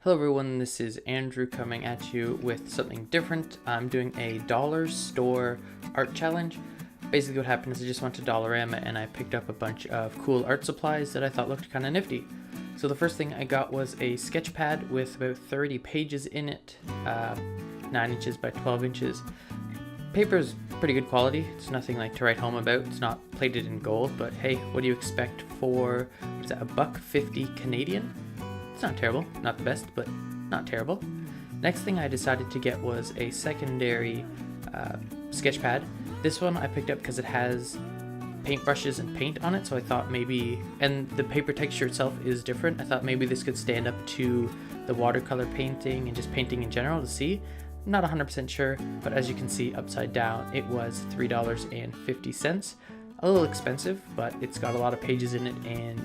Hello everyone, this is Andrew coming at you with something different. I'm doing a dollar store art challenge. Basically what happened is I just went to Dollarama and I picked up a bunch of cool art supplies that I thought looked kind of nifty. So the first thing I got was a sketch pad with about 30 pages in it, 9 inches by 12 inches. Paper is pretty good quality. It's nothing like to write home about. It's not plated in gold, but hey, what do you expect for, what is that, $1.50 Canadian? It's not terrible, not the best, but not terrible. Next thing I decided to get was a secondary sketch pad. This one I picked up because it has paintbrushes and paint on it, so I thought maybe, and the paper texture itself is different, I thought maybe this could stand up to the watercolor painting and just painting in general to see. I'm not 100% sure, but as you can see upside down, it was $3.50. A little expensive, but it's got a lot of pages in it and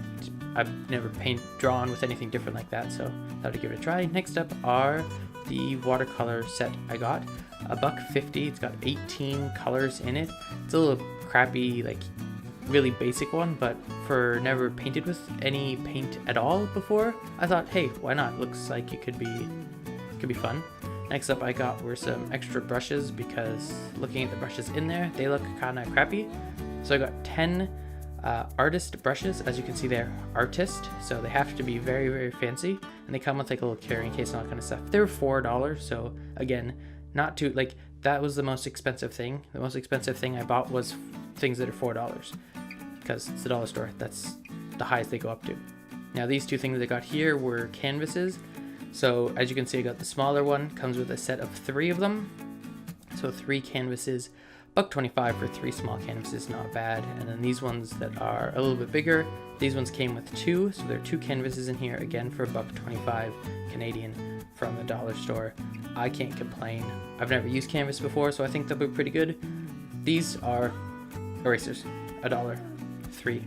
I've never drawn with anything different like that, so I thought I'd give it a try. Next up are the watercolor set I got. $1.50, it's got 18 colors in it. It's a little crappy, like really basic one, but for never painted with any paint at all before, I thought, hey, why not? Looks like it could be fun. Next up I got were some extra brushes because looking at the brushes in there, they look kind of crappy. So I got 10 artist brushes. As you can see, they're artist, so they have to be very, very fancy, and they come with like a little carrying case and all that kind of stuff. They were $4, so again, not too, like, that was the most expensive thing. The most expensive thing I bought was things that are $4 because it's the dollar store. That's the highest they go up to. Now these two things I got here were canvases. So as you can see, I got the smaller one, comes with a set of 3 of them, so 3 canvases. $1.25 for 3 small canvases, not bad. And then these ones that are a little bit bigger, these ones came with 2, so there are 2 canvases in here, again for $1.25 Canadian from the dollar store. I can't complain. I've never used canvas before, so I think they'll be pretty good. These are erasers, $1.03.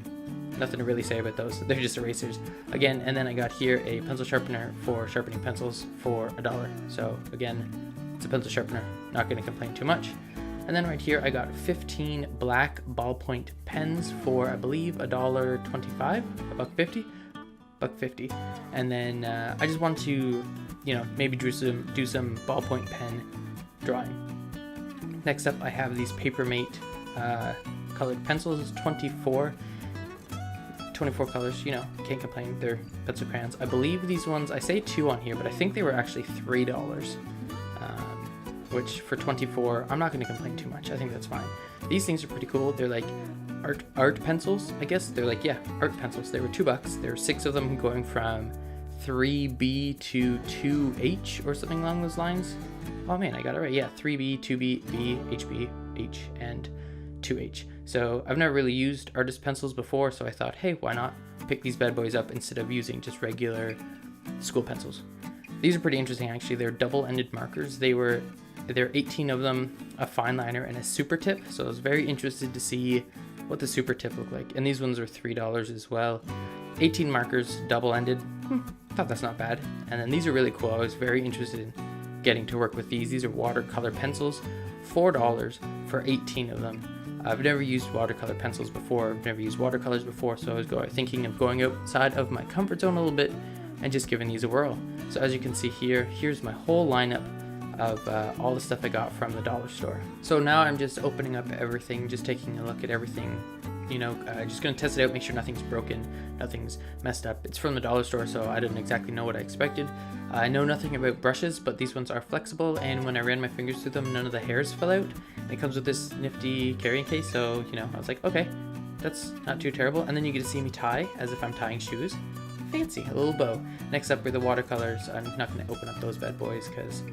Nothing to really say about those, they're just erasers. Again, and then I got here a pencil sharpener for sharpening pencils for $1. So again, it's a pencil sharpener, not going to complain too much. And then right here, I got 15 black ballpoint pens for, I believe, $1.25, $1.50, $1.50. And then I just want to, maybe do some ballpoint pen drawing. Next up, I have these Papermate colored pencils, 24 colors, can't complain. They're pencil crayons. I believe these ones, I say 2 on here, but I think they were actually $3. Which for 24, I'm not going to complain too much. I think that's fine. These things are pretty cool. They're like art pencils, I guess. They're like, yeah, art pencils. They were $2. There were 6 of them going from 3B to 2H or something along those lines. Oh man, I got it right. Yeah, 3B, 2B, B, HB, H, and 2H. So I've never really used artist pencils before, so I thought, hey, why not pick these bad boys up instead of using just regular school pencils. These are pretty interesting, actually. They're double-ended markers. There are 18 of them, a fine liner, and a super tip. So I was very interested to see what the super tip looked like. And these ones are $3 as well. 18 markers, double-ended. Thought that's not bad. And then these are really cool. I was very interested in getting to work with these. These are watercolor pencils, $4 for 18 of them. I've never used watercolor pencils before. I've never used watercolors before, so I was thinking of going outside of my comfort zone a little bit and just giving these a whirl. So as you can see here, here's my whole lineup of all the stuff I got from the dollar store. So now I'm just opening up everything, just taking a look at everything, just gonna test it out, make sure nothing's broken, nothing's messed up. It's from the dollar store, so I didn't exactly know what I expected. I know nothing about brushes, but these ones are flexible, and when I ran my fingers through them, none of the hairs fell out. And it comes with this nifty carrying case, so I was like, okay, that's not too terrible. And then you get to see me tie as if I'm tying shoes. Fancy, a little bow. Next up are the watercolors. I'm not gonna open up those bad boys because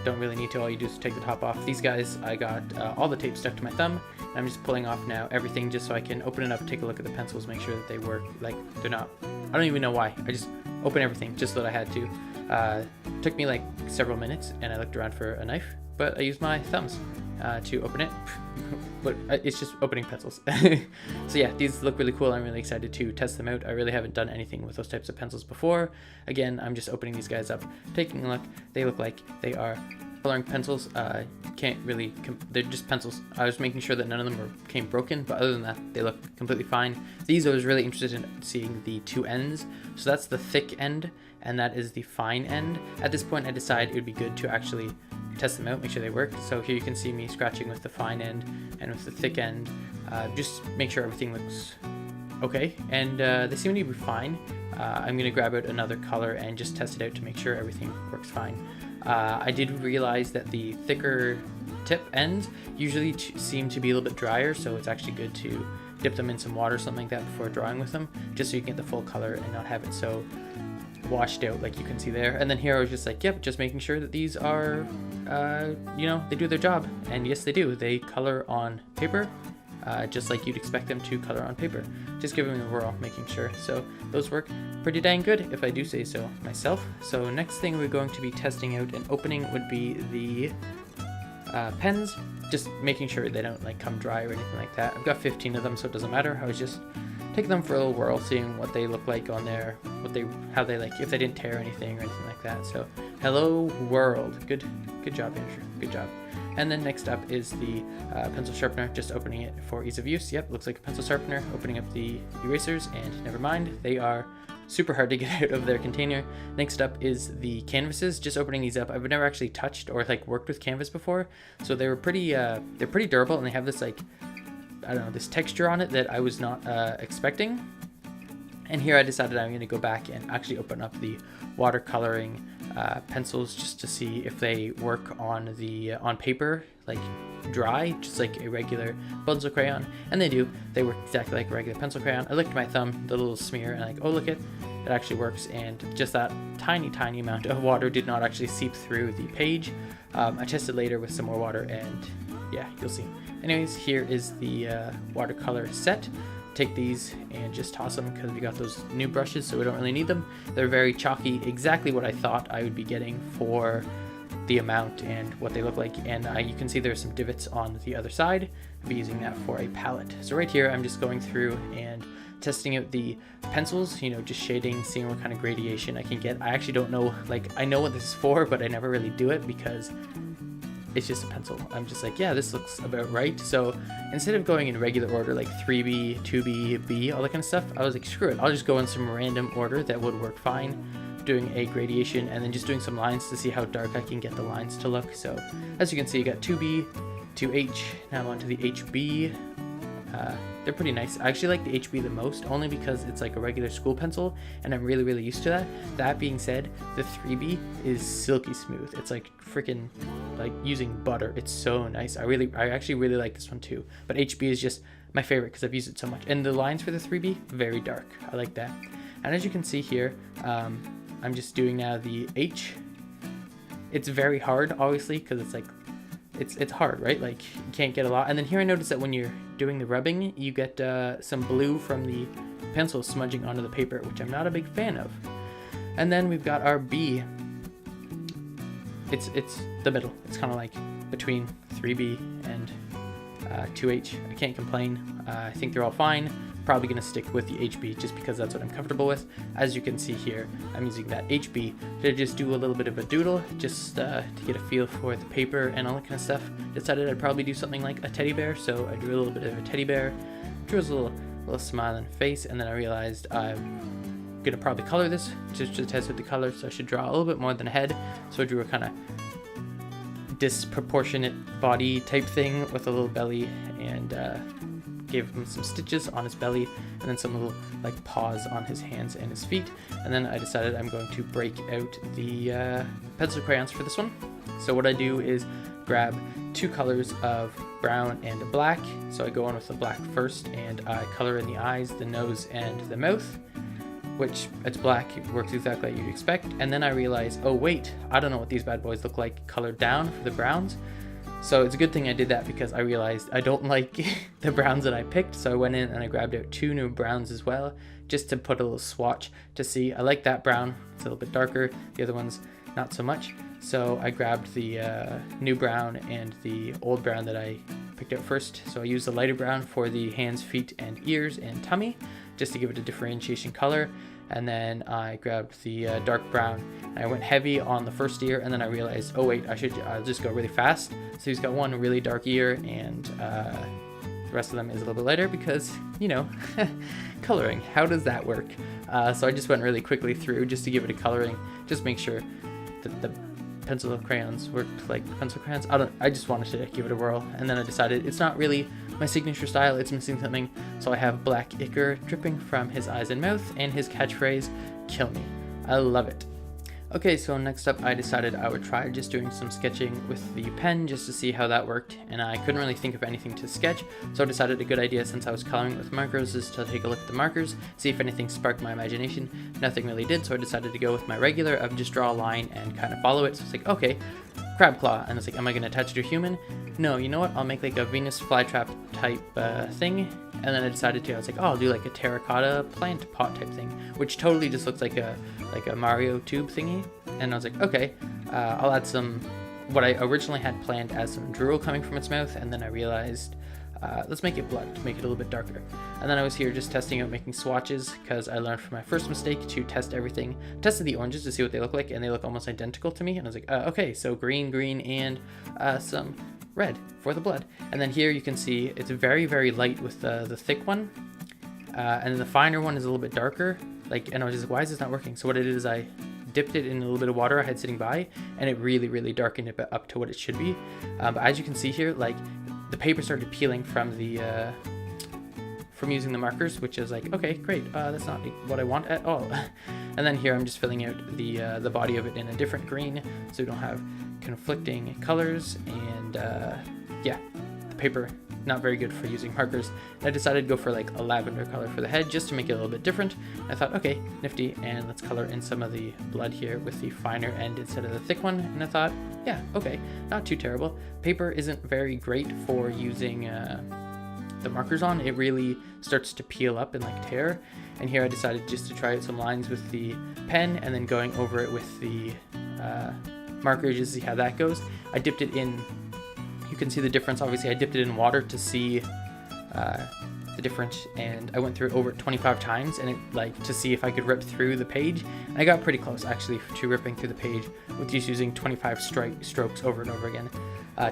don't really need to. All you do is take the top off. These guys, I got all the tape stuck to my thumb, and I'm just pulling off now everything just so I can open it up, take a look at the pencils, make sure that they work. Like, they're not, I don't even know why. I just open everything just so that I had to. Took me like several minutes, and I looked around for a knife, but I used my thumbs to open it. But it's just opening pencils. So yeah, these look really cool. I'm really excited to test them out. I really haven't done anything with those types of pencils before. Again, I'm just opening these guys up, taking a look. They look like they are coloring pencils can't really, they're just pencils. I was making sure that none of them came broken, but other than that, they look completely fine. These I was really interested in seeing the two ends. So that's the thick end, and that is the fine end. At this point, I decided it would be good to actually test them out, make sure they work. So here you can see me scratching with the fine end and with the thick end, just make sure everything looks okay, and they seem to be fine. I'm gonna grab out another color and just test it out to make sure everything works fine. I did realize that the thicker tip ends usually seem to be a little bit drier, so it's actually good to dip them in some water or something like that before drawing with them, just so you can get the full color and not have it so washed out like you can see there. And then here I was just like, yep, just making sure that these are, you know, they do their job. And yes, they do. They color on paper, just like you'd expect them to color on paper. Just giving them a whirl, making sure. So those work pretty dang good, if I do say so myself. So next thing we're going to be testing out and opening would be the pens, just making sure they don't like come dry or anything like that. I've got 15 of them, so it doesn't matter. I was just taking them for a little whirl, seeing what they look like on there, how they like, if they didn't tear anything or anything like that. So hello world, good job, Andrew, good job. And then next up is the pencil sharpener, just opening it for ease of use. Yep, looks like a pencil sharpener. Opening up the erasers, and never mind, they are super hard to get out of their container. Next up is the canvases, just opening these up. I've never actually touched or like worked with canvas before, so they were pretty they're pretty durable, and they have this like, I don't know, this texture on it that I was not expecting. And here I decided I'm going to go back and actually open up the watercoloring pencils just to see if they work on the on paper, like dry, just like a regular pencil crayon. And they do. They work exactly like a regular pencil crayon. I licked my thumb, the little smear, and like, oh look, it actually works. And just that tiny amount of water did not actually seep through the page. I tested later with some more water, and yeah, you'll see. Anyways, here is the watercolor set. Take these and just toss them because we got those new brushes, so we don't really need them. They're very chalky, exactly what I thought I would be getting for the amount and what they look like. And you can see there's some divots on the other side. I'll be using that for a palette. So right here, I'm just going through and testing out the pencils, you know, just shading, seeing what kind of gradation I can get. I actually don't know, like, I know what this is for, but I never really do it because it's just a pencil. I'm just like, yeah, this looks about right. So instead of going in regular order, like 3B, 2B, B, all that kind of stuff, I was like, screw it. I'll just go in some random order that would work fine, doing a gradation and then just doing some lines to see how dark I can get the lines to look. So as you can see, you got 2B, 2H, now I'm on to the HB. They're pretty nice. I actually like the HB the most, only because it's like a regular school pencil and I'm really used to that. That being said, the 3B is silky smooth. It's like freaking like using butter. It's so nice. I actually really like this one too. But HB is just my favorite because I've used it so much. And the lines for the 3B, very dark. I like that. And as you can see here, I'm just doing now the H. It's very hard, obviously, because it's like, it's hard, right? Like you can't get a lot. And then here I noticed that when you're doing the rubbing, you get some blue from the pencil smudging onto the paper, which I'm not a big fan of. And then we've got our B. It's the middle. It's kind of like between 3B and 2H. I can't complain. I think they're all fine. Probably going to stick with the HB just because that's what I'm comfortable with. As you can see here, I'm using that HB to just do a little bit of a doodle, just to get a feel for the paper and all that kind of stuff. Decided I'd probably do something like a teddy bear, so I drew a little bit of a teddy bear, drew a little smiling face, and then I realized I'm going to probably color this just to test with the color, so I should draw a little bit more than a head. So I drew a kind of disproportionate body type thing with a little belly, and gave him some stitches on his belly and then some little like paws on his hands and his feet. And then I decided I'm going to break out the pencil crayons for this one. So what I do is grab two colors of brown and black. So I go on with the black first and I color in the eyes, the nose, and the mouth, which it's black, it works exactly like you'd expect. And then I realize, oh wait, I don't know what these bad boys look like colored down for the browns. So it's a good thing I did that because I realized I don't like the browns that I picked. So I went in and I grabbed out two new browns as well, just to put a little swatch to see. I like that brown, it's a little bit darker. The other one's not so much. So I grabbed the new brown and the old brown that I picked out first. So I used the lighter brown for the hands, feet, and ears and tummy, just to give it a differentiation color. and then I grabbed the dark brown, and I went heavy on the first ear, and then I realized, oh wait, I'll just go really fast. So he's got one really dark ear, and the rest of them is a little bit lighter because, you know, coloring, how does that work? So I just went really quickly through just to give it a coloring, just make sure that the pencil crayons worked like pencil crayons. I just wanted to give it a whirl, and then I decided it's not really my signature style, it's missing something. So I have black ichor dripping from his eyes and mouth, and his catchphrase, kill me. I love it. Okay, so next up I decided I would try just doing some sketching with the pen just to see how that worked, and I couldn't really think of anything to sketch, so I decided a good idea since I was coloring with markers is to take a look at the markers, see if anything sparked my imagination. Nothing really did, so I decided to go with my regular of just draw a line and kind of follow it. So it's like, okay, crab claw, and it's like, am I going to attach it to a human? No, you know what, I'll make like a Venus flytrap type thing. And then I decided I was like, oh, I'll do like a terracotta plant pot type thing, which totally just looks like a Mario tube thingy. And I was like, okay, I'll add some, what I originally had planned as some drool coming from its mouth, and then I realized, let's make it blood to make it a little bit darker. And then I was here just testing out making swatches, because I learned from my first mistake to test everything. Tested the oranges to see what they look like, and they look almost identical to me. And I was like, okay, so green, and some red for the blood. And then here you can see it's very, very light with the thick one, and then the finer one is a little bit darker. And I was just like, why is this not working? So what I did is I dipped it in a little bit of water I had sitting by, and it really, really darkened it up to what it should be. But as you can see here, like the paper started peeling from the from using the markers, which is like, okay, great, that's not what I want at all. And then here I'm just filling out the body of it in a different green, so we don't have conflicting colors. And yeah, the paper not very good for using markers. And I decided to go for like a lavender color for the head just to make it a little bit different. I thought, okay, nifty, and let's color in some of the blood here with the finer end instead of the thick one. And I thought, yeah, okay, not too terrible. Paper isn't very great for using the markers on. It really starts to peel up and like tear. And here I decided just to try out some lines with the pen and then going over it with the marker just to see how that goes. I dipped it in, you can see the difference. Obviously I dipped it in water to see the difference, and I went through it over 25 times, and it like to see if I could rip through the page. And I got pretty close actually to ripping through the page with just using 25 strokes over and over again.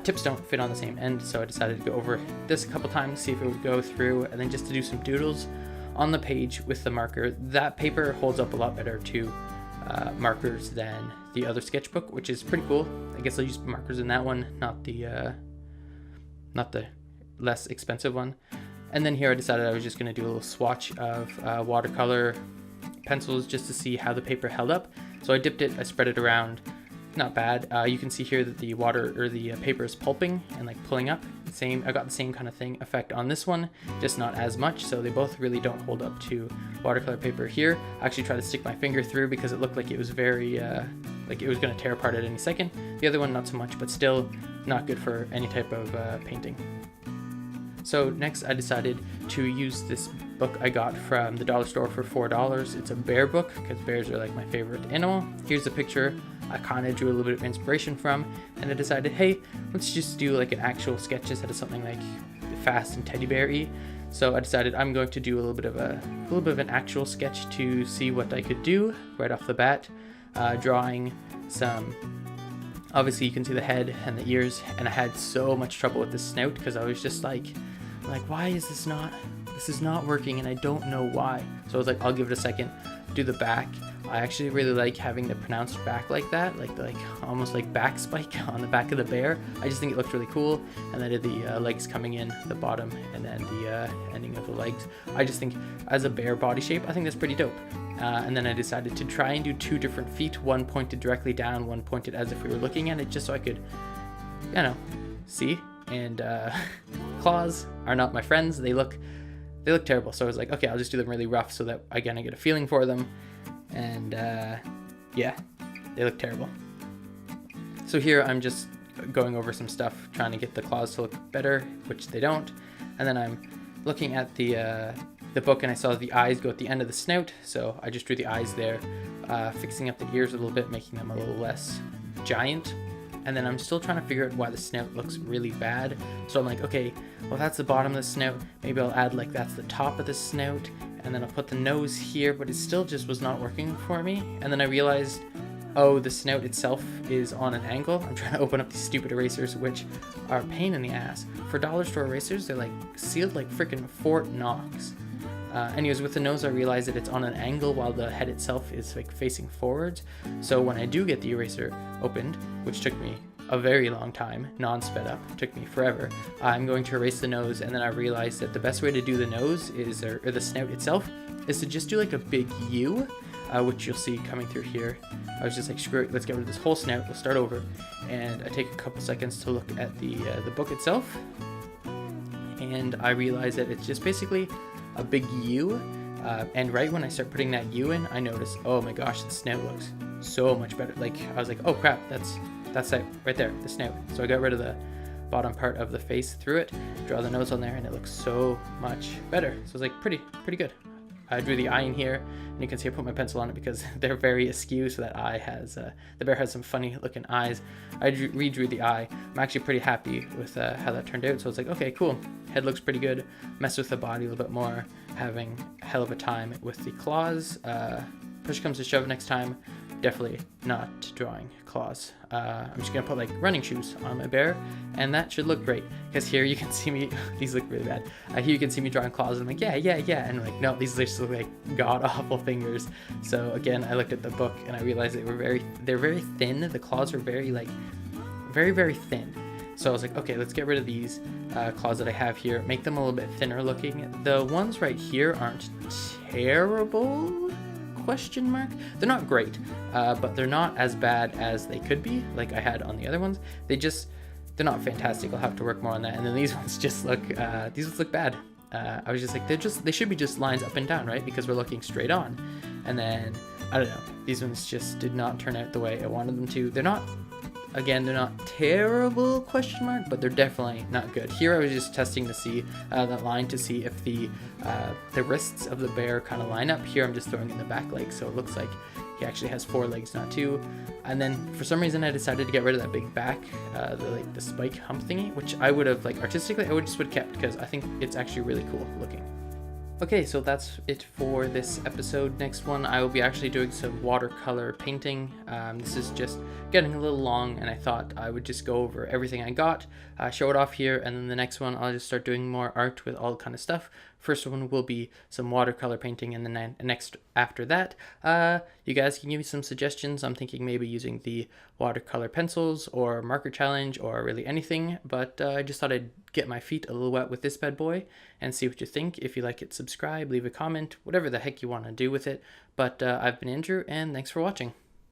Tips don't fit on the same end, so I decided to go over this a couple times, see if it would go through, and then just to do some doodles on the page with the marker. That paper holds up a lot better to markers than the other sketchbook, which is pretty cool. I guess I'll use markers in that one, not the less expensive one. And then here I decided I was just going to do a little swatch of watercolor pencils just to see how the paper held up. So I dipped it, I spread it around. Not bad. You can see here that the water or the paper is pulping and like pulling up. I got the same kind of thing effect on this one, just not as much. So they both really don't hold up to watercolor paper here. I actually tried to stick my finger through because it looked like it was very like it was going to tear apart at any second. The other one not so much, but still not good for any type of painting. So next I decided to use this book I got from the dollar store for $4. It's a bear book because bears are like my favorite animal. Here's a picture I kind of drew a little bit of inspiration from, and I decided, hey, let's just do like an actual sketch instead of something like fast and teddy bear-y. So I decided I'm going to do a little bit of an actual sketch to see what I could do right off the bat, drawing some. Obviously you can see the head and the ears, and I had so much trouble with the snout because I was just like why is this is not working, and I don't know why. So I was like, I'll give it a second, do the back. I actually really like having the pronounced back like that, like almost like back spike on the back of the bear. I just think it looked really cool. And I did the legs coming in the bottom, and then the ending of the legs. I just think as a bear body shape, I think that's pretty dope. And then I decided to try and do two different feet, one pointed directly down, one pointed as if we were looking at it, just so I could, you know, see. And claws are not my friends. They look terrible. So I was like, okay, I'll just do them really rough so that again I get a feeling for them. And yeah, they look terrible. So here I'm just going over some stuff, trying to get the claws to look better, which they don't. And then I'm looking at the book, and I saw the eyes go at the end of the snout, so I just drew the eyes there, fixing up the ears a little bit, making them a little less giant. And then I'm still trying to figure out why the snout looks really bad. So I'm like, okay, well that's the bottom of the snout. Maybe I'll add like that's the top of the snout. And and then I'll put the nose here, but it still just was not working for me. And then I realized, oh, the snout itself is on an angle. I'm trying to open up these stupid erasers, which are a pain in the ass. For dollar store erasers, they're like sealed like freaking Fort Knox. Anyways, with the nose, I realized that it's on an angle while the head itself is like facing forwards. So when I do get the eraser opened, which took me a very long time, non-sped up, took me forever, I'm going to erase the nose, and then I realized that the best way to do the nose is, or the snout itself, is to just do like a big U, which you'll see coming through here. I was just like, screw it, let's get rid of this whole snout, we'll start over. And I take a couple seconds to look at the book itself, and I realize that it's just basically a big U, and right when I start putting that U in, I notice, oh my gosh, the snout looks so much better. Like, I was like, oh crap, that's it right there, the snout. So I got rid of the bottom part of the face through it, draw the nose on there, and it looks so much better. So it's like pretty good. I drew the eye in here, and you can see I put my pencil on it because they're very askew, so that eye has, the bear has some funny looking eyes. I redrew the eye. I'm actually pretty happy with how that turned out, so it's like, okay, cool. Head looks pretty good. Mess with the body a little bit more, having a hell of a time with the claws. Push comes to shove next time, definitely not drawing claws. I'm just gonna put like running shoes on my bear, and that should look great, because here you can see me, these look really bad. Here you can see me drawing claws, and I'm like, yeah, and I'm like, no, these just look like god-awful fingers. So again, I looked at the book, and I realized they're very thin. The claws are very thin. So I was like, okay, let's get rid of these claws that I have here, make them a little bit thinner looking. The ones right here aren't terrible, question mark. They're not great, but they're not as bad as they could be, like I had on the other ones. They're not fantastic. I'll have to work more on that. And then these ones just look, bad. I was just like, they should be just lines up and down, right? Because we're looking straight on. And then, I don't know, these ones just did not turn out the way I wanted them to. They're not terrible, question mark, but they're definitely not good. Here I was just testing to see that line to see if the wrists of the bear kind of line up. Here I'm just throwing in the back leg, so it looks like he actually has 4 legs, not 2. And then for some reason I decided to get rid of that big back, the spike hump thingy, which I would have, like, artistically I would just would kept, because I think it's actually really cool looking. Okay, so that's it for this episode. Next one, I will be actually doing some watercolor painting. This is just getting a little long, and I thought I would just go over everything I got, show it off here, and then the next one, I'll just start doing more art with all kind of stuff. First one will be some watercolor painting, and then next after that, you guys can give me some suggestions. I'm thinking maybe using the watercolor pencils or marker challenge or really anything, but I just thought I'd get my feet a little wet with this bad boy and see what you think. If you like it, subscribe, leave a comment, whatever the heck you want to do with it. But I've been Andrew, and thanks for watching.